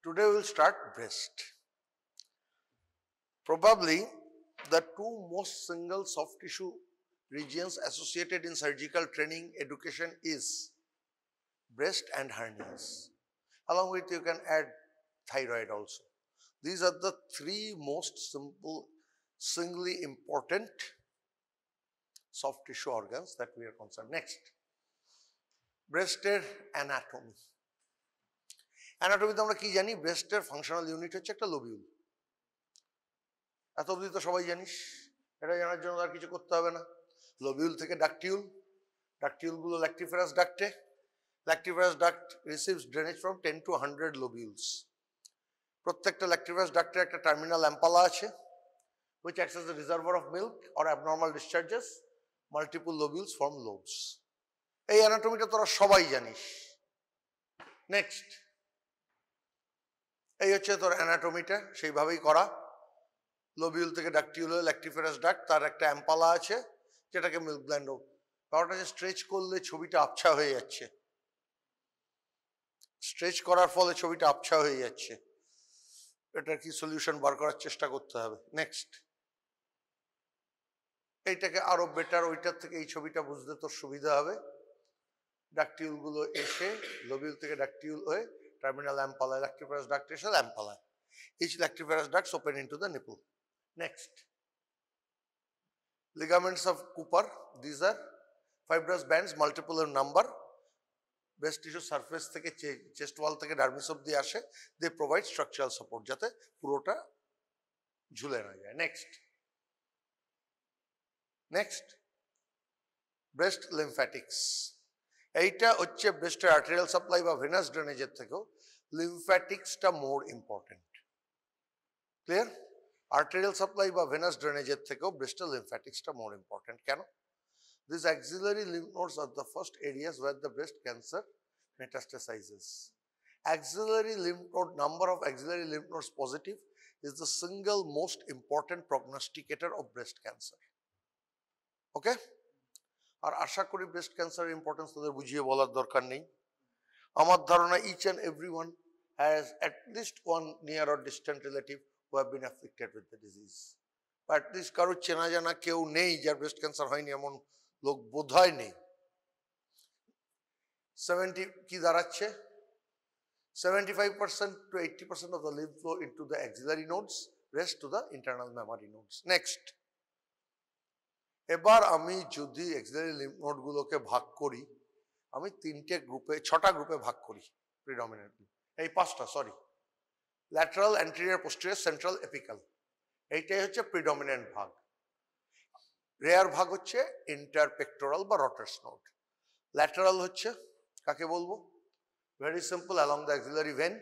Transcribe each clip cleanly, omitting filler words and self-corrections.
Today we will start breast. Probably the two most single soft tissue regions associated in surgical training education is breast and hernias. Along with you can add thyroid also. These are the three most simple, singly important soft tissue organs that we are concerned. Next, breasted anatomy. অ্যানাটমিতে আমরা কি জানি? ব্রেস্টের functional unit হচ্ছে একটা lobule. এত অবধি তো সবাই জানিস, এটা জানার জন্য আর কিছু করতে হবে না। লোবিউল থেকে ডাকটিউল, ডাকটিউলগুলো ল্যাক্টিফেরাস ডাক্টে, lactiferous duct receives drainage from 10 to 100 lobules. প্রত্যেকটা ল্যাক্টিফেরাস ডাক্টের একটা টার্মিনাল অ্যাম্পালা আছে which acts as a reservoir of milk or abnormal discharges. Multiple lobules form lobes. এই অ্যানাটমিটা তোরা সবাই জানিস। নেক্সট, এই হচ্ছে তোর অ্যানাটমিটা, সেইভাবেই করা। লোবিউল থেকে ডাকটিউল হয়ে ল্যাক্টিফেরাস ডাক্ট, তার একটা অ্যাম্পালা আছে যেটাকে মিল্ক গ্ল্যান্ড। ব্যাপারটা যে স্ট্রেচ করলে ছবিটা আবছা হয়ে যাচ্ছে, স্ট্রেচ করার ফলে ছবিটা আবছা হয়ে যাচ্ছে, এটার কি সলিউশন বার করার চেষ্টা করতে হবে। নেক্সট, এইটাকে আরো বেটার, ওইটার থেকে এই ছবিটা বুঝতে তোর সুবিধা হবে। ডাকটিউলগুলো এসে লোবিউল থেকে ডাকটিউল হয়ে terminal ampulla, lactiferous duct is an ampulla. Each lactiferous duct open into the nipple. Next, ligaments of Cooper. These are fibrous bands, multiple in number. Breast tissue surface থেকে chest wall থেকে dermis অবধি আসে. They provide structural support যাতে পুরোটা ঝুলে না যায়. Next, breast lymphatics. এইটা হচ্ছে ব্রেস্টের আর্টেরিয়াল সাপ্লাই বা ভেনাস ড্রেনেজের থেকেও লিমফ্যাটিক্সটা more important. Clear? Arterial supply বা ভেনাস ড্রেনেজের থেকেও ব্রেস্টের লিমফ্যাটিক্সটা মোর ইম্পর্টেন্ট। কেন? This axillary lymph nodes are the first areas where the breast cancer metastasises. Axillary lymph node, number of axillary lymph nodes positive is the single most important prognosticator of breast cancer. Okay? আর আশা করি breast ক্যান্সারের importance তাদের বুঝিয়ে বলার দরকার নেই। আমার ধারণা each and everyone has at least one near or distant relative who have been afflicted with the disease. বা অ্যাটলিস্ট কারোর চেনা জানা কেউ নেই যার ব্রেস্ট ক্যান্সার হয়নি এমন লোক বোধহয় নেই। 70 কি দাঁড়াচ্ছে? 75% to 80% of the lymph flow into the axillary nodes, rest to the internal mammary nodes. Next, এবার আমি যদি অ্যাক্সিলারি লিম্ফ নোডগুলোকে ভাগ করি, আমি ছটা গ্রুপে ভাগ করি প্রিডমিনেন্টলি। এই পাঁচটা, sorry, lateral, anterior, posterior, central, apical. এইটাই হচ্ছে প্রিডমিনেন্ট ভাগ। রেয়ার ভাগ হচ্ছে ইন্টারপেক্টোরাল বা রটার্স নোড। ল্যাটারাল হচ্ছে কাকে বলবো? Very simple, along the axillary vein,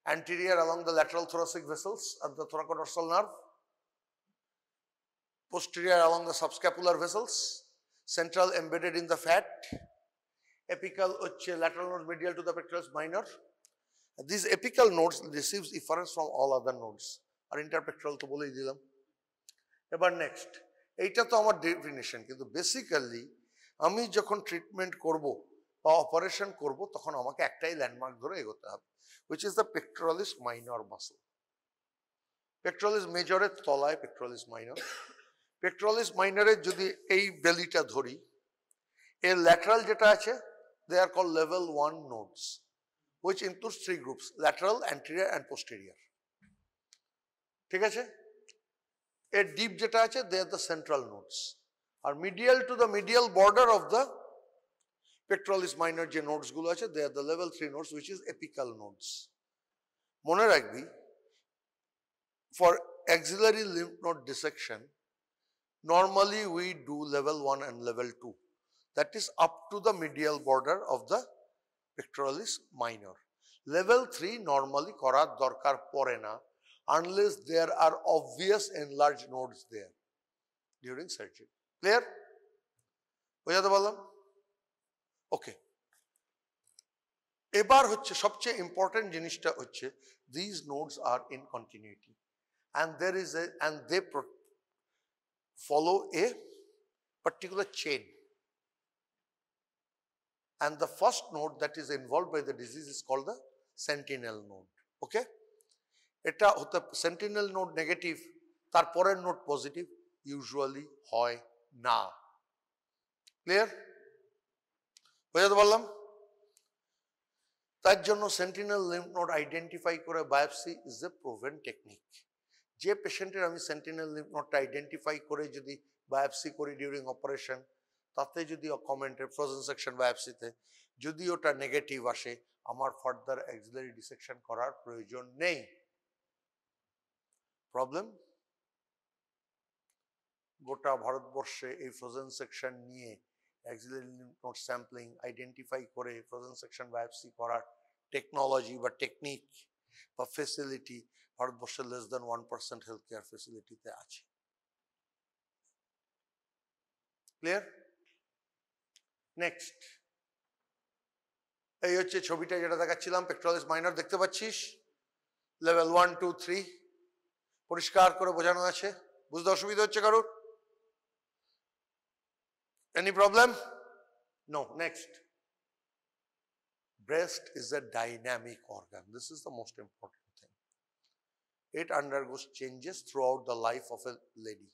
anterior along the lateral thoracic vessels and the thoracodorsal nerve, posterior along the subscapular vessels, central embedded in the fat, apical lateral nodes medial to the pectoralis minor. These apical nodes receives efferents from all other nodes. আর interpectoral তো বলেই দিলাম। এবার next, এইটা তো আমার definition, কিন্তু basically আমি যখন ট্রিটমেন্ট করব বা অপারেশন করব তখন আমাকে একটাই ল্যান্ডমার্ক ধরে এগোতে হবে, which is the pectoralis minor muscle. Pectoralis মেজরের তলায় pectoralis minor। পেক্টোরালিস মাইনরের যদি এই বেলিটা ধরি, এর ল্যাটারাল যেটা আছে they are called level 1 nodes which includes 3 groups: lateral, anterior and posterior. ঠিক আছে? এর ডিপ যেটা আছে they are the central nodes. আর medial to the medial border of the pectoralis minor যে নোডস গুলো আছে they are the level 3 nodes which is apical nodes. মনে রাখবি, for axillary lymph node dissection normally we do level 1 and level 2, that is up to the medial border of the pectoralis minor. Level 3 normally করার দরকার পড়ে না unless there are obvious enlarged nodes there during surgery. Clear? বুঝাতে পারলাম? ওকে, এবার হচ্ছে সবচেয়ে important জিনিসটা হচ্ছে these nodes are in continuity and they follow a particular chain, and the first node that is involved by the disease is called the sentinel node. ওকে, এটা হতে sentinel node negative, তারপরের নোড পজিটিভ ইউজুয়ালি হয় না। Clear? বুঝাতে পারলাম? তার জন্য sentinel lymph node identify করে biopsy is a proven technique. যে পেশেন্টের আমি সেন্টিনেল লিম্ফ নোডটা আইডেন্টিফাই করে যদি বায়োপসি করি ডিউরিং অপারেশন, তাতে যদি কমেন্টের ফ্রোজেন সেকশন বায়োপসিতে যদি ওটা নেগেটিভ আসে, আমার ফার্দার অ্যাক্সিলারি ডিসেকশন করার প্রয়োজন নেই। প্রবলেম, গোটা ভারতবর্ষে এই ফ্রোজেন সেকশন নিয়ে axillary lymph node sampling identify করে ফ্রোজেন সেকশন বায়োপসি করার টেকনোলজি বা টেকনিক বা ফেসিলিটি ভারতবর্ষের লেস দেন 1% হেলথ কেয়ার ফেসিলিটিতে আছে। ক্লিয়ার? নেক্সট, এই হচ্ছে ছবিটা যেটা দেখাচ্ছিলাম, পেক্টোরালিস মাইনর দেখতে পাচ্ছিস, লেভেল 1, 2, 3 পরিষ্কার করে বোঝানো আছে। বুঝতে অসুবিধা হচ্ছে কারোর? Any problem? No. Next, breast is a dynamic organ. This is the most important thing. It undergoes changes throughout the life of a lady,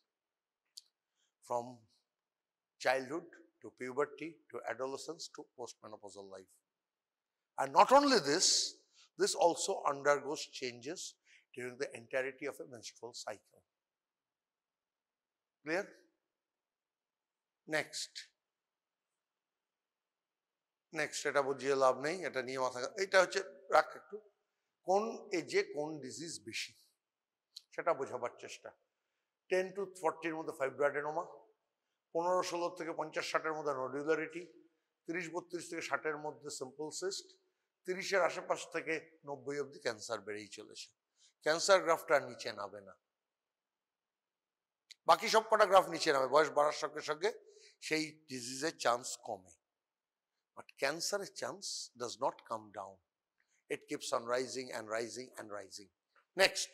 from childhood to puberty to adolescence to postmenopausal life. And not only this, this also undergoes changes during the entirety of a menstrual cycle. Clear? Next, এটা বুঝিয়ে লাভ নেই, এটা নিয়ে মাথা, এটা হচ্ছে রাখ একটু, কোন এজে কোন ডিজিজ বেশি সেটা বোঝাবার চেষ্টা। 10 to 40 মধ্যে ফাইব্রোঅ্যাডেনোমা, 15-16 থেকে 50-60 মধ্যে নডুলারিটি, 30-32 থেকে 60 মধ্যে সিম্পল সিস্ট, 30-এর আশেপাশ থেকে 90 অব্দি ক্যান্সার বেড়েই চলেছে। ক্যান্সার গ্রাফটা নিচে নামবে না, বাকি সব কটা গ্রাফ নিচে নামে, বয়স বাড়ার সঙ্গে সঙ্গে সেই ডিজিজের চান্স কমে। But cancer chance does not come down. It keeps on rising and rising and rising. Next,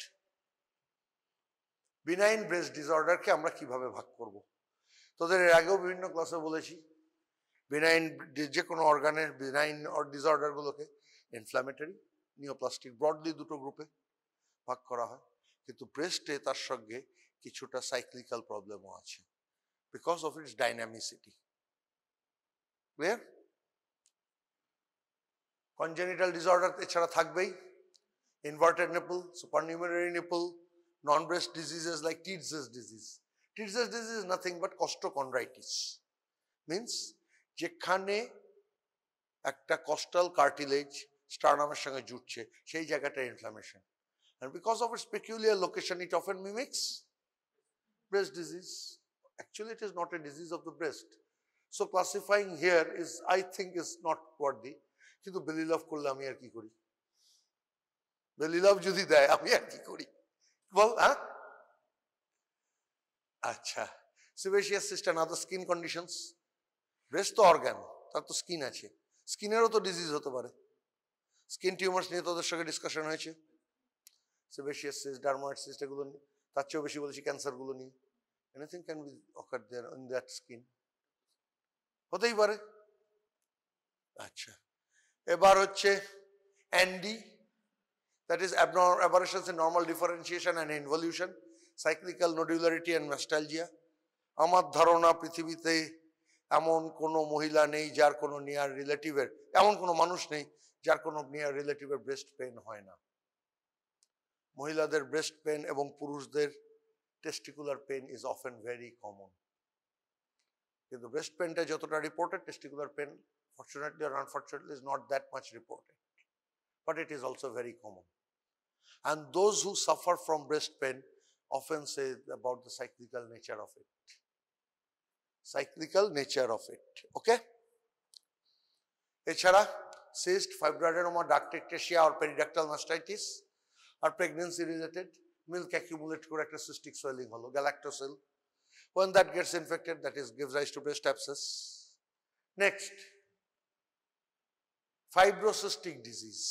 benign breast disorder কে আমরা কিভাবে ভাগ করব? তোদের এর আগেও বিভিন্ন ক্লাসে বলেছি, benign যে কোনো অর্গানের benign ডিসঅর্ডার গুলোকে ইনফ্ল্যামেটরি, নিওপ্লাস্টিক, ব্রডলি দুটো গ্রুপে ভাগ করা হয়। কিন্তু ব্রেস্টে তার সঙ্গে কিছুটা সাইক্লিক্যাল প্রবলেমও আছে because of its dynamicity. Clear? Congenital disorder এছাড়া থাকবেই, inverted nipple, supernumerary nipple, non breast diseases like Tietze's disease. Tietze's disease is nothing but costochondritis, means যেখানে একটা কস্টাল কার্টিলেজ স্টার্নামের সঙ্গে জুটছে সেই জায়গাটা inflammation, and because of its peculiar location it often mimics breast disease. Actually it is not a disease of the breast, so classifying here is, I think, is not worthy. কিন্তু বেলি লাভ করলে আমি আর কি করি? বেলি লাভ যদি দেয় আমি আর কি করি বল? হ্যাঁ, আচ্ছা, sebaceous cyst and other skin conditions. Breast তো অর্গান, তার তো স্কিন আছে, স্কিনেরও তো ডিজিজ হতে পারে। স্কিন টিউমার্স নিয়ে তোদের সঙ্গে ডিসকাশন হয়েছে, sebaceous cyst, dermoid cyst, এগুলো নিয়ে, তার চেয়েও বেশি বলেছি ক্যান্সার গুলো নিয়ে। Anything can be occur there in that skin, হতেই পারে। আচ্ছা, এবার হচ্ছে ANDI, that is abnormal aberrations in normal differentiation and involution, cyclical nodularity and mastalgia. আমার ধারণা পৃথিবীতে এমন কোনো মহিলা নেই যার কোনো নিয়ার রিলেটিভের, এমন কোনো মানুষ নেই যার কোনো নিয়ার রিলেটিভের ব্রেস্ট পেন হয় না। মহিলাদের ব্রেস্ট পেন এবং পুরুষদের testicular pain is often very common, কিন্তু ব্রেস্ট পেনটা যতটা reported, testicular pain fortunately or unfortunately is not that much reported, but it is also very common. And those who suffer from breast pain often say about the cyclical nature of it. Cyclical nature of it, okay? এছাড়া cyst, fibroadenoma, ductectasia or periductal mastitis are pregnancy related. Milk accumulate করে একটা cystic swelling হলো, galactocele. When that gets infected, that is gives rise to breast abscess. Next, fibrocystic disease,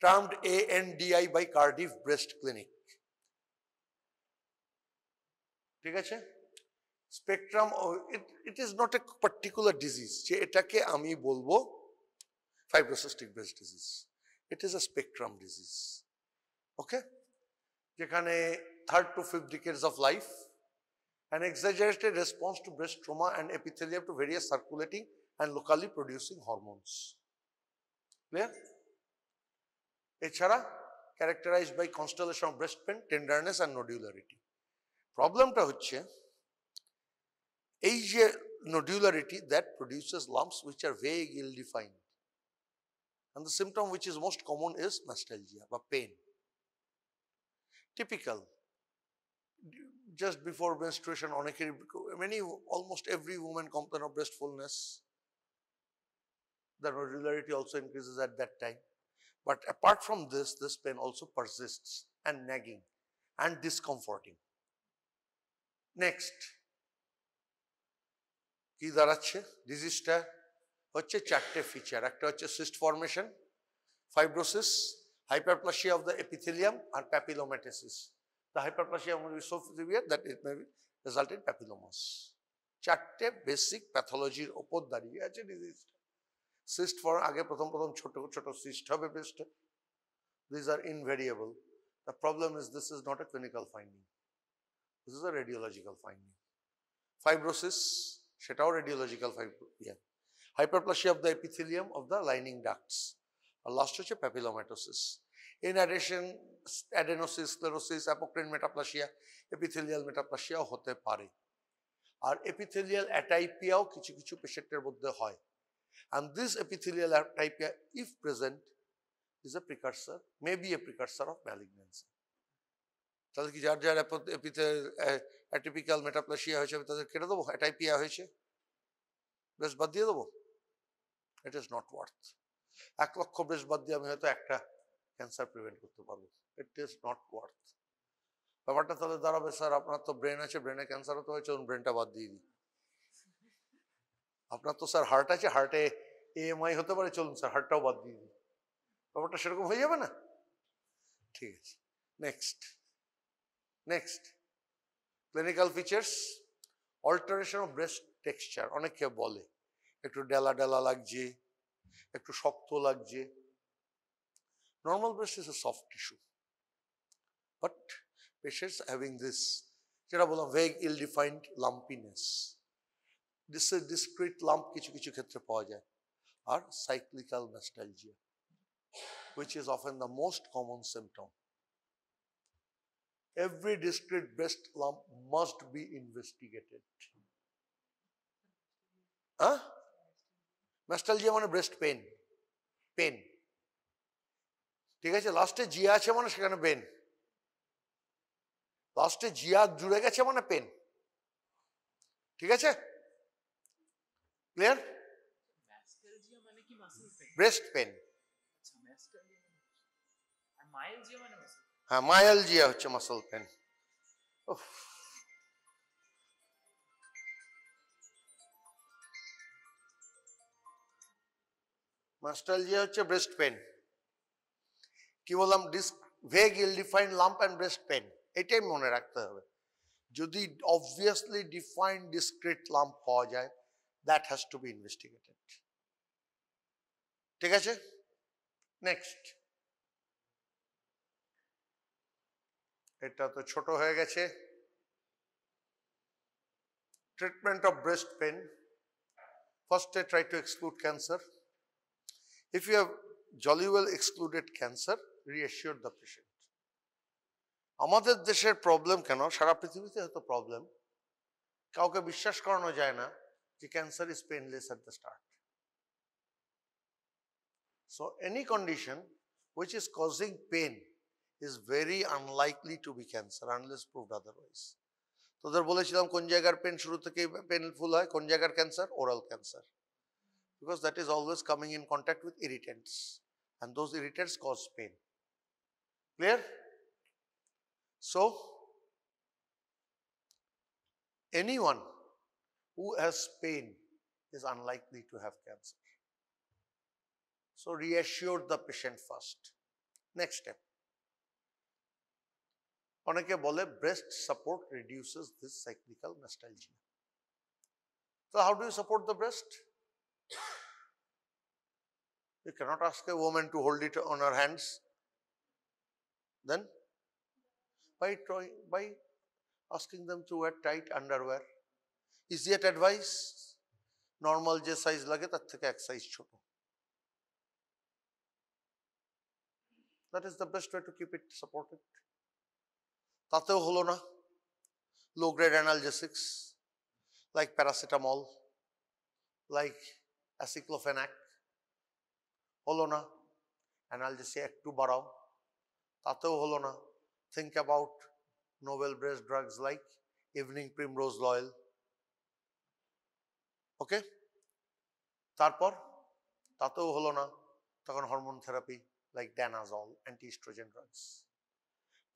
termed ANDI by Cardiff Breast Clinic. ঠিক আছে? Spectrum of it is not a particular disease যে এটাকে আমি বলবো fibrocystic breast disease. It is a spectrum disease. Okay? যেখানে 3rd to 5th decades of life, an exaggerated response to breast trauma and epithelium to various circulating and locally producing hormones. Clear? এছাড়া characterized by constellation of breast pain, tenderness and nodularity. প্রবলেমটা হচ্ছে এই যে nodularity that produces lumps which are vague, ill-defined. And the symptom which is most common is mastalgia, বা pain. Typical. Just before menstruation, almost every woman complains of breast fullness. The nodularity also increases at that time. But apart from this, this pain also persists and nagging and discomforting. Next, কি দাঁড়াচ্ছে ডিজিজটা হচ্ছে 4টে feature. একটা হচ্ছে cyst formation, fibrosis, hyperplasia of the epithelium and papillomatosis. The hyperplasia will be so severe that it may result in papillomas. 4টে basic প্যাথোলজির উপর দাঁড়িয়ে আছে ডিজিজটা। cyst form আগে প্রথম ছোট ছোট cyst হবে ব্রেস্টে। These are invariable. The problem is this is not a clinical finding. This is a radiological finding. Fibrosis, সেটাও radiological fibrosis. Hyperplasia of the epithelium of the lining ducts. আর last হচ্ছে papillomatosis. In addition, adenosis, sclerosis, apocrine metaplasia, epithelial metaplasia হতে পারে। আর epithelial atypiaও কিছু কিছু পেশেন্টের মধ্যে হয়। And this epithelial atypia, if present, is a precursor, may be a precursor of malignancy. তাহলে কি যার যার অ্যাটিপিক্যাল মেটাপ্লাসিয়া হয়েছে তাদের কেটে দেবো, অ্যাটাইপিয়া হয়েছে, ব্রেস্ট বাদ দিয়ে দেবো? It is not worth. 1 লক্ষ ব্রেস্ট বাদ দিয়ে আমি হয়তো একটা ক্যান্সার প্রিভেন্ট করতে পারবো। It is not worth. ব্যাপারটা তাহলে দাঁড়াবে, স্যার আপনার তো ব্রেন আছে, ব্রেনে ক্যান্সার হতে হয়, চলুন ব্রেনটা বাদ দিয়ে দিই। আপনার তো স্যার হার্ট আছে, হার্টে AMI হতে পারে, চলুন স্যার হার্টটাও বাদ দিয়ে দিই। ব্যাপারটা সেরকম হয়ে যাবে না? ঠিক আছে, next clinical features, alteration of breast texture. অনেকে বলে একটু ডেলা ডেলা লাগছে, একটু শক্ত লাগছে। Normal breast is a soft tissue, but patients having this, যেটা বললাম vague ill defined lumpiness, discrete lump কিছু কিছু ক্ষেত্রে পাওয়া যায়। আর cyclical mastalgia, which is often the most common symptom. Every discrete breast lump must be investigated. Mastalgia মানে breast pen, ঠিক আছে? লাস্টে জিয়া আছে মানে সেখানে পেন, লাস্টে জিয়া জুড়ে গেছে মানে পেন, ঠিক আছে? ক্লিয়ার? Breast pain. হ্যাঁ, মায়ালজিয়া হচ্ছে মাসল পেন। মাস্টালজিয়া হচ্ছে ব্রেস্ট পেন। কি বললাম? Vague ill defined lump and breast pain, এটাই মনে রাখতে হবে। যদি অবভিয়াসলি ডিফাইন্ড ডিসক্রিট লাম্প পাওয়া যায়, that has to B investigated. ঠিক আছে? নেক্সট, এটা তো ছোট হয়ে গেছে। ট্রিটমেন্ট অফ ব্রেস্ট পেন, ফার্স্টে try to exclude cancer. If you have jolly well excluded cancer, reassure the patient. আমাদের দেশের প্রবলেম কেন, সারা পৃথিবীতে হয়তো প্রবলেম, কাউকে বিশ্বাস করানো যায় না যে cancer is painless at the start. So any condition which is causing pain is very unlikely to be cancer unless proved otherwise. তোদের বলেছিলাম কোন জায়গার পেন শুরু থেকে পেনফুল হয়, কোন জায়গার cancer? Oral cancer, because that is always coming in contact with irritants, and those irritants cause pain. Clear? So anyone who has pain is unlikely to have cancer. So reassure the patient first. Next step, অনেকে বলে breast support reduces this cyclical mastalgia. So how do you support the breast? You cannot ask a woman to hold it on her hands. Then by asking them to wear tight underwear. Is yet advice? Normal je size lage tar theke ek size choto. That is the best way to keep it supported. Tateo holo na. Low grade analgesics like paracetamol, like aceclofenac, holo na. Analgesia ekটু বাড়াও. Tateo holo na. Think about novel breast drugs like evening primrose oil. Okay? তারপর তাতেও হলো না, তখন hormone therapy like danazol, anti-estrogen drugs.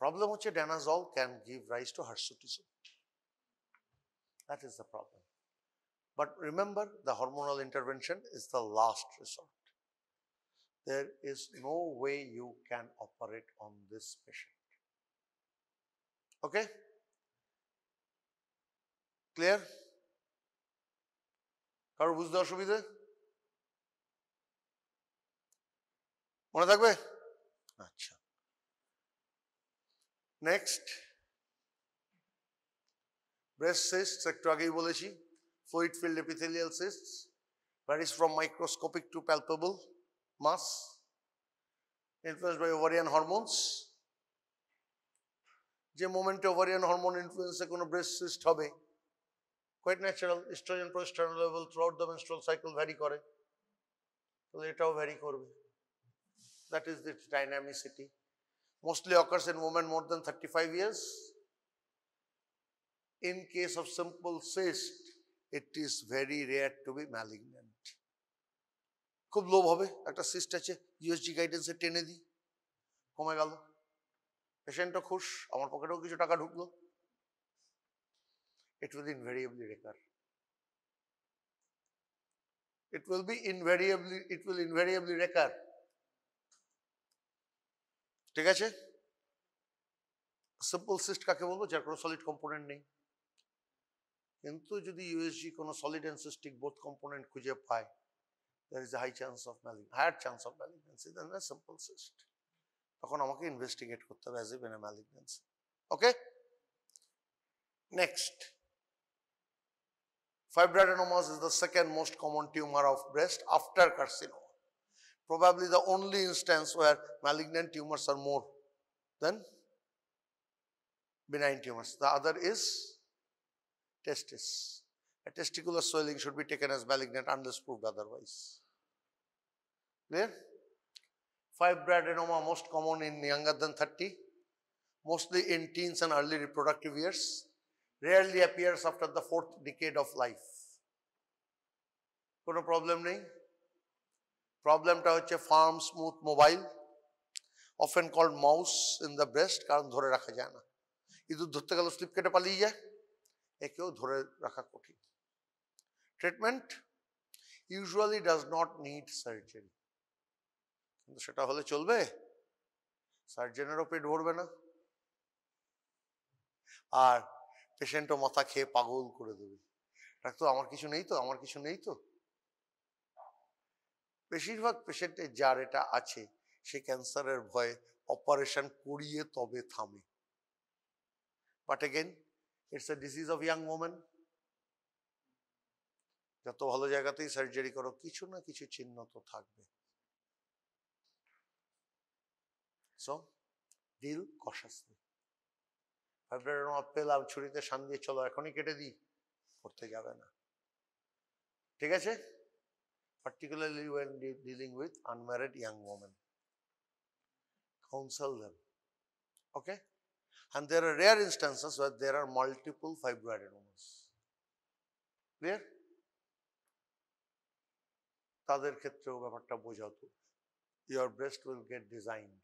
Problem হচ্ছে danazol can give rise to hirsutism. That is the problem. But remember, the hormonal intervention is the last resort. There is no way you can operate on this patient. Okay? Clear? কারো বুঝতে অসুবিধে? মনে থাকবে? আচ্ছা। Next, breast cysts একটু আগেই বলেছি, fluid filled epithelial cysts varies from microscopic to palpable mass influenced by ovarian hormones. যে মোমেন্টে ওভারিয়ান হরমোন ইনফ্লুয়েন্সে কোনো ব্রেস্ট সিস্ট হবে, quite natural, oestrogen progesterone level throughout the menstrual cycle vary করে, তাহলে এটাও ভ্যারি করবে। That is its dynamicity. Mostly occurs in women more than 35 years. In case of simple cyst, it is very rare to be malignant. খুব লোভ হবে, একটা cyst আছে, USG গাইডেন্সে টেনে দিই, কমে গেল, পেশেন্টও খুশ, আমার পকেটেও কিছু টাকা ঢুকলো। It will invariably recur. It will invariably recur. ঠিক আছে? সিম্পল সিস্ট কাকে বলবো? যার কোনো সলিড কম্পোনেন্ট নেই। কিন্তু যদি ইউএসজি কোনো solid and cystic both component খুঁজে পায়, there is a higher chance of malignancy than a simple cyst. তখন আমাকে ইনভেস্টিগেট করতে হবে as if in a malignancy. Okay? Next, fibroadenomas is the second most common tumor of breast after carcinoma. Probably the only instance where malignant tumors are more than benign tumors. The other is testis. A testicular swelling should be taken as malignant unless proved otherwise. Clear? Fibroadenoma most common in younger than 30, mostly in teens and early reproductive years, rarely appears after the 4th decade of life. কোনো problem নেই। প্রবলেমটা হচ্ছে farm, smooth, mobile, often called mouse in the breast, কারণ ধরে রাখা যায় না। ইঁদুর ধরতে গেলে স্লিপ কেটে পালিয়ে যায়, একেও ধরে রাখা কঠিন। Treatment usually does not need surgery. কিন্তু সেটা হলে চলবে? সার্জেনেরও পেট ভরবে না, আর পেশেন্টও মাথা খেয়ে পাগল করে দেবে। ডাক্তার আমার কিছু নেই তো, আমার কিছু নেই তো। বেশিরভাগ পেশেন্টের যার এটা আছে, সে ক্যান্সারের ভয়ে অপারেশন করিয়ে তবে থামে। But again, it's a disease of young women. যত ভালো জায়গাতেই সার্জারি করো, কিছু না কিছু চিহ্ন তো থাকবে। So, deal cautiously. ফাইব্রোডেনোমা পেলাম, ছুরিতে শান দিয়ে চলো এখনই কেটে দিই, করতে যাবে না। ঠিক আছে? Particularly when dealing with unmarried young women. Counsel them. Okay? And there are rare instances where there are multiple fibroadenomas. Clear? তাদের ক্ষেত্রেও ব্যাপারটা বোঝাতো। Your breast will get designed.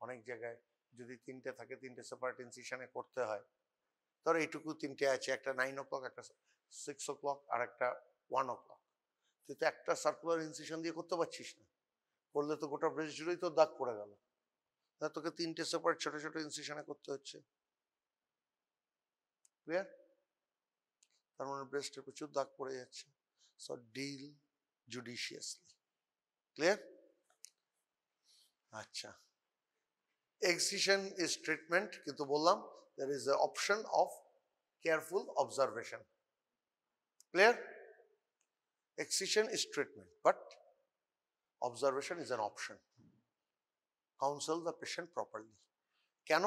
অনেক জায়গায় যদি 3টে থাকে, 3টে সেপারেট ইনসিশনে করতে হয়, ধরো এইটুকু 3টে আছে, একটা 9 o'clock, একটা 6 o'clock, আর একটা 1 o'clock। তুই তো একটা সার্কুলার ইনসিশন দিয়ে করতে পারছিস না, করলে তো গোটা ব্রেস্ট জুড়েই তো দাগ পড়ে গেল। তোকে 3টে সেপারেট ছোট ছোট ইনসিশনে করতে হচ্ছে। ক্লিয়ার? তার মানে ব্রেস্টে প্রচুর দাগ পড়ে যাচ্ছে। So deal judiciously. ক্লিয়ার? আচ্ছা, excision is treatment, কিন্তু বললাম there is an option of careful observation. Clear? Excision is treatment, but observation is an option. Counsel the patient properly. কেন?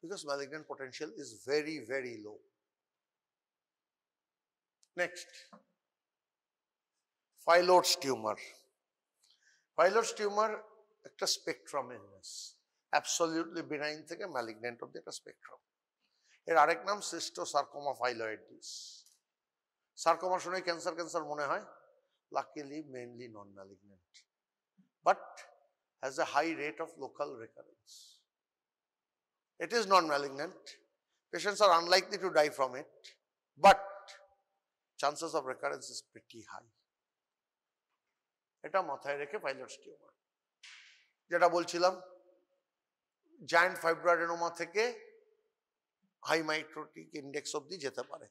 Because malignant potential is very, very low. Next, Phyllodes tumor. Phyllodes tumor একটা spectrum illness, absolutely benign থেকে malignant অব্দি একটা spectrum. এর আরেক নাম সিস্টোসার্কোমা ফাইলয়েডিস। Sarcoma শুনে cancer মনে হয়, luckily mainly non malignant, but has a high rate of local recurrence. It is non-malignant. Patients are unlikely to die from it, but chances of recurrence is pretty high. এটা মাথায় রেখে Phyllodes tumor, যেটা বলছিলাম, giant ফাইব্রোঅ্যাডেনোমা থেকে high MikroTik index অব্দি যেতে পারে।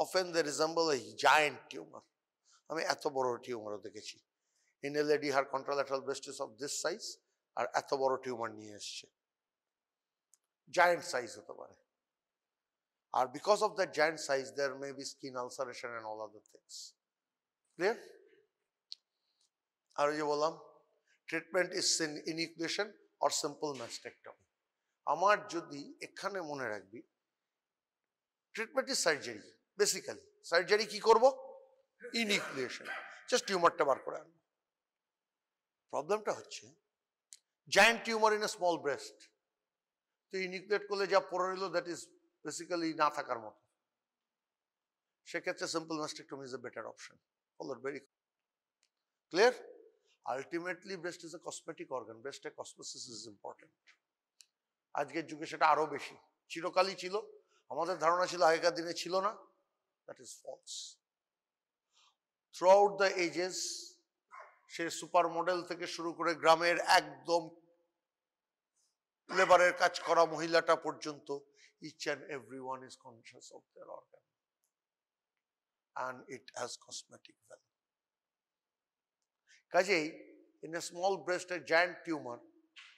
Often they resemble a giant tumor. আমি এত বড় টিউমারও দেখেছি। In a lady, her contralateral breast is of this size, আর এত বড় টিউমার নিয়ে এসছে, জায়ান্ট সাইজ হতে পারে। আর because of that giant size, there may be skin ulceration and all other things. Clear? আর যে বললাম, treatment is ইনিউক্লিয়েশন or simple mastectomy. আমার যদি এখানে মনে রাখবি, treatment is surgery. Basically surgery কি করব? ইনিউক্লিয়েশন, জাস্ট টিউমারটা বার করে আনবো। প্রবলেমটা হচ্ছে giant tumour in a small breast, তো ইনিউক্লিয়েট করলে যা পড়ে রইল দ্যাট ইজ বেসিক্যালি না থাকার মতো। সেক্ষেত্রে simple mastectomy is a better option. Followed very clear? Ultimately breast is a cosmetic organ, ব্রেস্টে কসমেসিস ইজ ইম্পর্টেন্ট। আজকের যুগে সেটা আরো বেশি, চিরকালই ছিল। আমাদের ধারণা ছিল আগেকার দিনে ছিল না, that is false. Throughout the ages, সে সুপার মডেল থেকে শুরু করে গ্রামের একদম লেবারের কাজ করা মহিলাটা পর্যন্ত, each and everyone is conscious of their organ and it has cosmetic value. কাজেই in a small breast, a giant tumor,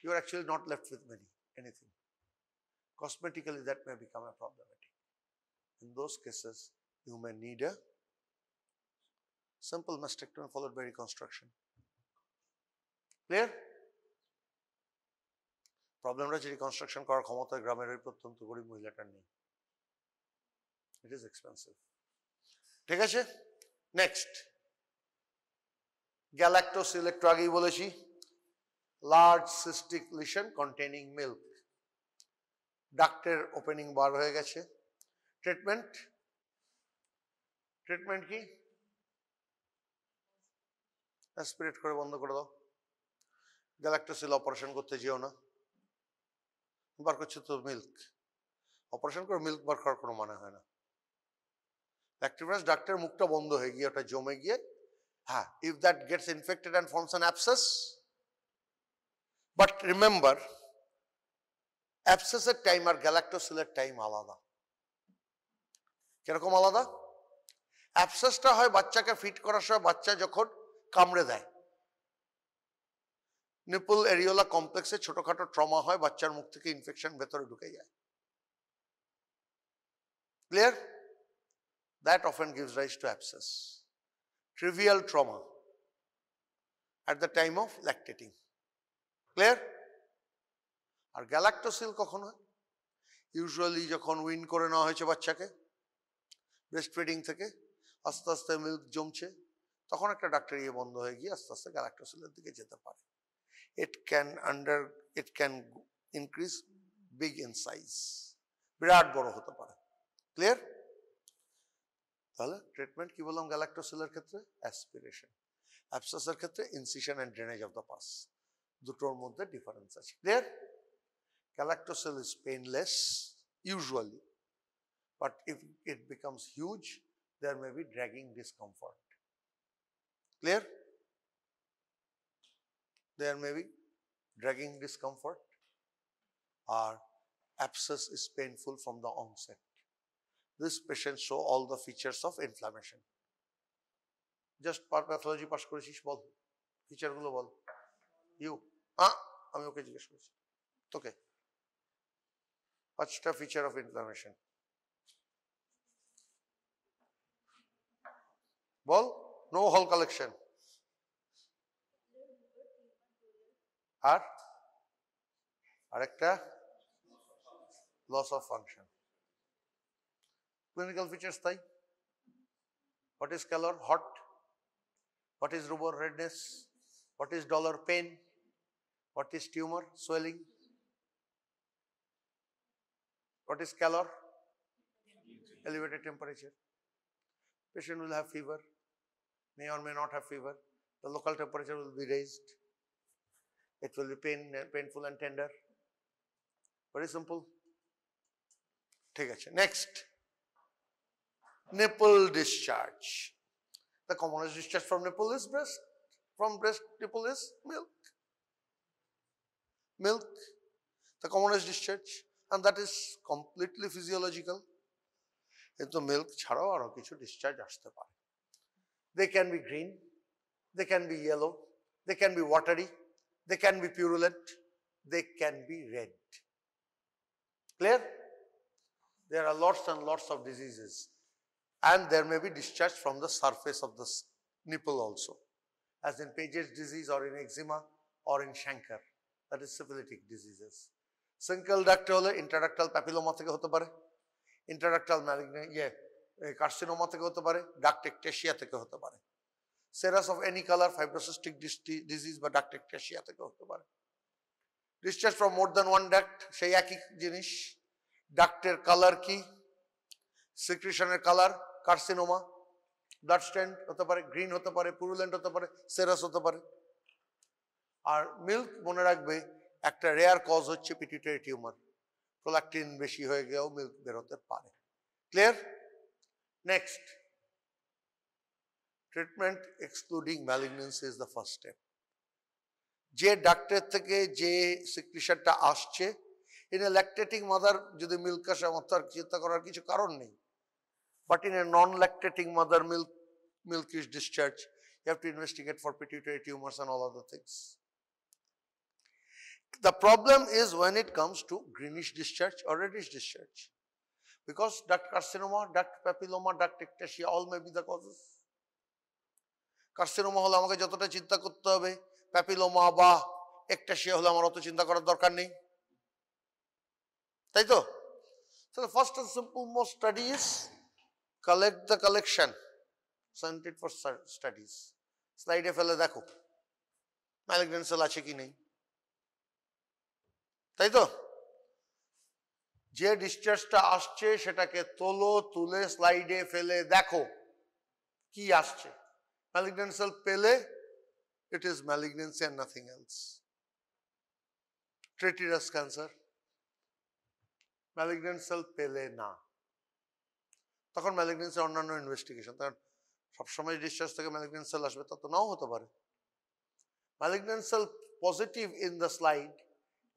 you are actually not left with anything. Cosmetically that may become a problematic. In those cases, you may need a simple mastectomy followed by reconstruction. Clear? প্রবলেমটা হচ্ছে reconstruction করার ক্ষমতা গ্রামের ওই প্রত্যন্ত গরিব মহিলাটার নেই। It is expensive. ঠিক আছে, নেক্সট গ্যালাক্টোসিল, একটু আগেই বলেছি, large cystic lesion containing milk. ডাক্টের ওপেনিং বার হয়ে গেছে। ট্রিটমেন্ট কি? অ্যাসপিরেট করে বন্ধ করে দাও। গ্যালাক্টোসিল অপারেশন করতে যেও না, বার করছে তো মিল্ক, অপারেশন করে মিল্ক বার করার কোনো মানে হয় না। ল্যাক্টোফ্যাস ডাক্টের মুখটা বন্ধ হয়ে গিয়ে ওটা জমে গিয়ে, হ্যাঁ, if that gets infected and forms an abscess, but remember অ্যাবসেসের টাইম আর গ্যালাক্টোসিলের টাইম আলাদা। কিরকম আলাদা? অ্যাবসেসটা হয় বাচ্চাকে ফিট করার সময়, বাচ্চা যখন কামড়ে দেয়, নিপল এরিওলা কমপ্লেক্সে ছোটখাটো ট্রমা হয়, বাচ্চার মুখ থেকে ইনফেকশন ভেতরে ঢুকে যায়। Clear? That often gives rise to abscess. Trivial trauma at the time of lactating. Clear? আর গ্যালাক্টোসিল কখন হয়? ইউজুয়ালি যখন উইন করে নেওয়া হয়েছে বাচ্চাকে ব্রেস্ট ফিডিং থেকে, আস্তে আস্তে মিল্ক জমছে, তখন একটা ডাক্তার বন্ধ হয়ে গিয়ে আস্তে আস্তে গ্যালাক্টোসিলের দিকে যেতে পারে। It can increase big in size, বিরাট বড় হতে পারে। ক্লিয়ার? তাহলে ট্রিটমেন্ট কি বললাম গ্যালাক্টোসিলের ক্ষেত্রে? অ্যাসপিরেশন। অ্যাবসেসের ক্ষেত্রে incision and drainage of the pus. দুটোর মধ্যে ডিফারেন্স আছে। Clear? Galactocele is painless usually, but if it becomes huge, there may be dragging discomfort. Clear? There may be dragging discomfort, or abscess is painful from the onset. This patient show all the features of inflammation. Just pathology pass করেছিস, বল feature গুলো বল। আমি ওকে জিজ্ঞেস করেছি তোকে পাঁচটা feature of inflammation বল no হল collection আর আরেকটা loss of function clinical features তাই what is color hot what is rubor redness what is dolor pain what is tumor swelling what is calor elevated temperature patient will have fever may or may not have fever the local temperature will be raised it will be painful and tender very simple ঠিক আছে next nipple discharge the commonest discharge from nipple is breast from breast nipple is milk the commonest discharge and that is completely physiological কিন্তু milk ছাড়াও আরো কিছু discharge আসতে পারে they can be green they can be yellow they can be watery they can be purulent they can be red clear there are lots and lots of diseases and there may be discharge from the surface of the nipple also as in Paget's disease or in eczema or in chancre that is syphilitic diseases syncytial duct hole intraductal papilloma থেকে হতে পারে intraductal malignant carcinoma থেকে হতে পারে duct ectasia থেকে হতে পারে serous of any color fibrocystic disease বা duct ectasia থেকে হতে পারে discharge from more than one duct সেই একই জিনিস ডাক্টের কালার কি সিক্রিশনের কালার কার্সিনোমা ব্লাড স্টেন হতে পারে গ্রিন হতে পারে পুরুলেন্ট হতে পারে সেরাস হতে পারে আর মিল্ক মনে রাখবে একটা রেয়ার কজ হচ্ছে পিটুইটারি টিউমার প্রোল্যাকটিন বেশি হয়ে গেলেও মিল্ক বের হতে পারে clear next treatment excluding malignancy is the first step যে ডাক্তার থেকে যে সিক্রিশনটা আসছে in a lactating mother যদি মিল্ক আসে আমার তো আর চিন্তা করার কিছু কারণ নেই but in a non-lactating mother milk is discharged you have to investigate for pituitary tumors and all other things the problem is when it comes to greenish discharge or reddish discharge because duct carcinoma duct papilloma duct ectasia all may be the causes carcinoma হলে আমাকে যতটা চিন্তা করতে হবে papilloma বা ectasia হলে আমার অত চিন্তা করার দরকার নেই তাই তো so the first and simple most study is collect the collection send it for studies slide এ ফেলে দেখো malignant cell আছে কি নেই তাই তো যে ডিসচার্জটা আসছে সেটাকে তোলো তুলে স্লাইডে ফেলে দেখো কি আসছে malignant cell পেলে it is malignancy and nothing else treat it as cancer malignant cell পেলে না তখন ম্যালিগন্যান্সি অন্যান্য ইনভেস্টিগেশন কারণ সবসময় ডিসচার্জ থেকে ম্যালিগন্যান্ট সেল আসবে তা তো নাও হতে পারে malignant cell positive in the slide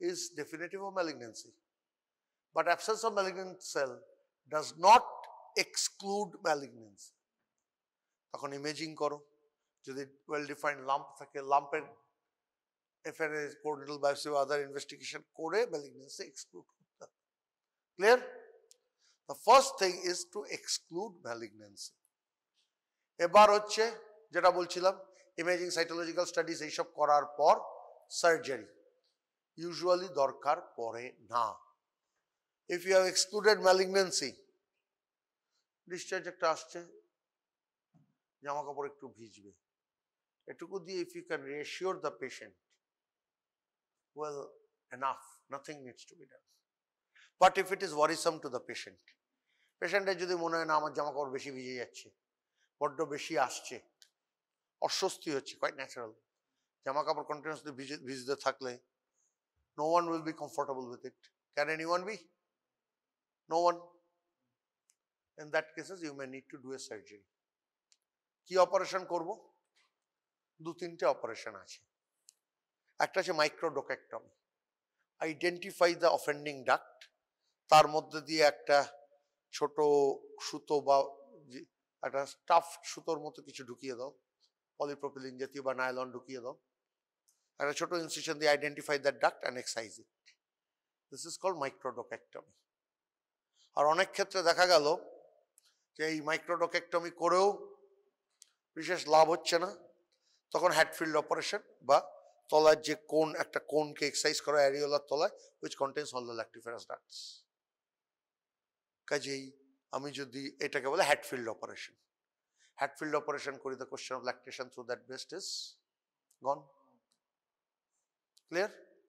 is definitive of malignancy but absence of malignant cell does not exclude malignancy তখন ইমেজিং করো যদি ওয়েল ডিফাইন্ড লাম্প থাকে লাম্পের এফএনএ কোর্ডিনাল বায়োপসি বা আদার ইনভেস্টিগেশন করে ম্যালিগন্যান্সি এক্সক্লুড করতে হবে clear The first thing is to exclude malignancy. এবার হচ্ছে যেটা বলছিলাম ইমেজিং সাইটোলজিক্যাল স্টাডিজ এইসব করার পর সার্জারি ইউজুয়ালি দরকার পড়ে না if you have excluded malignancy discharge একটা আসছে জামা কাপড় একটু ভিজবে এটুকু দিয়ে if you can reassure the patient well enough nothing needs to be done but if it is worrisome to the patient পেশেন্টের যদি মনে হয় না আমার জামা কাপড় বেশি ভিজে যাচ্ছে বড্ড বেশি আসছে অস্বস্তি হচ্ছে কোয়াইট ন্যাচারাল জামা কাপড় কন্টিনিউয়াসলি ভিজতে থাকলে no one will be comfortable with it can anyone be no one in that cases you may need to do a surgery কি অপারেশন করব দু তিনটে অপারেশন আছে একটা আছে microdochectomy identify the offending duct তার মধ্যে দিয়ে একটা ছোট সুতো বা একটা স্টাফ সুতোর মতো কিছু ঢুকিয়ে দাও পলিপ্রোপিলিন জাতীয় বা নাইলন ঢুকিয়ে দাও একটা ছোট ইনসিশন দিয়ে identify that duct and excise it. This is called microdochectomy. আর অনেক ক্ষেত্রে দেখা গেল যে এই মাইক্রোডোকেক্টমি করেও বিশেষ লাভ হচ্ছে না, তখন হ্যাটফিল্ড অপারেশন বা তলার যে কোন, একটা কোনকে এক্সারসাইজ করা অ্যারিওলার তলায়, which contains all the lactiferous ducts। কাজেই আমি যদি এটাকে বলে হ্যাটফিল্ড অপারেশন, হ্যাটফিল্ড অপারেশন করি, the question of lactation through that breast is gone। Clear?